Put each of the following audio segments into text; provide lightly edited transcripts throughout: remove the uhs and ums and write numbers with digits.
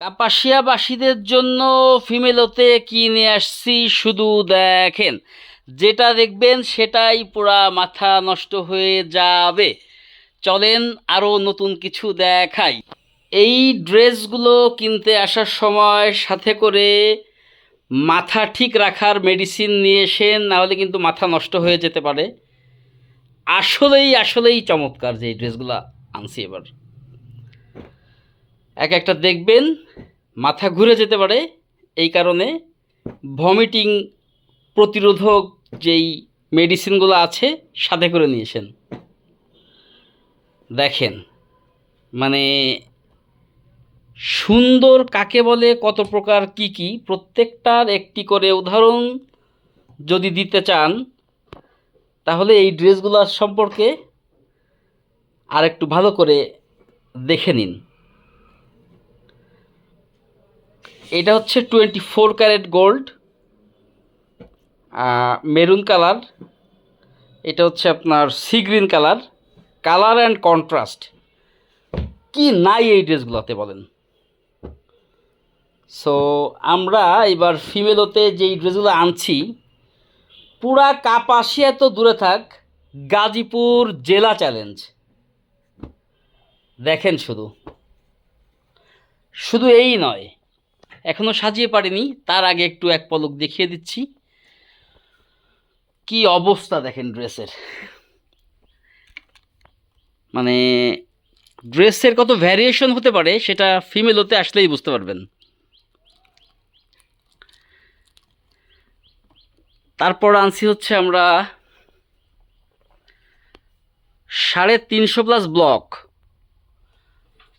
কাপাসিয়াবাসীদের জন্য ফিমেলোতে কি নিয়ে আসছি শুধু দেখেন। যেটা দেখবেন সেটাই পুরা মাথা নষ্ট হয়ে যাবে। চলেন আরও নতুন কিছু দেখাই। এই ড্রেসগুলো কিনতে আসার সময় সাথে করে মাথা ঠিক রাখার মেডিসিন নিয়ে এসেন, নাহলে কিন্তু মাথা নষ্ট হয়ে যেতে পারে। আসলেই আসলেই চমৎকার যে এই ড্রেসগুলো আনছি এবার। এক একটা দেখবেন মাথা ঘুরে যেতে পারে, এই কারণে ভমিটিং প্রতিরোধক যেই মেডিসিনগুলো আছে সাথে করে নিয়েছেন। দেখেন মানে সুন্দর কাকে বলে, কত প্রকার কি কি, প্রত্যেকটার একটি করে উদাহরণ যদি দিতে চান তাহলে এই ড্রেসগুলো সম্পর্কে আর একটু ভালো করে দেখে নিন। এটা হচ্ছে 24 ক্যারেট গোল্ড, মেরুন কালার। এটা হচ্ছে আপনার sea green colour, colour and contrast কি নাই এই ড্রেসগুলোতে বলেন। সো আমরা এবার ফিমেলোতে যেই ড্রেসগুলো আনছি, পুরা কাপাসিয়া তো দূরে থাক, গাজীপুর জেলা চ্যালেঞ্জ। দেখেন শুধু শুধু এই নয়, এখনও সাজিয়ে পারিনি, তার আগে একটু এক পলক দেখিয়ে দিচ্ছি কি অবস্থা। দেখেন ড্রেসের, মানে ড্রেসের কত ভ্যারিয়েশন হতে পারে সেটা ফিমেলোতে আসলেই বুঝতে পারবেন। তারপর আনছি হচ্ছে আমরা 350+ ব্লক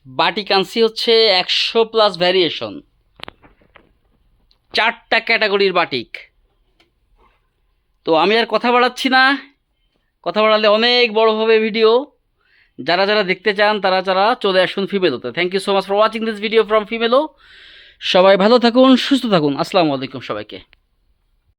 বাটিক আনছি হচ্ছে 100+ ভ্যারিয়েশন, 4টা ক্যাটাগরির বাটিক। তো আমি আর কথা বাড়াচ্ছি না, কথা বাড়ালে অনেক বড় হবে ভিডিও। যারা যারা দেখতে চান তারা যারা চলে আসুন ফিমেলোতে। Thank you so much for watching this video from Femelo. সবাই ভালো থাকুন, সুস্থ থাকুন। আসসালামু আলাইকুম সবাইকে।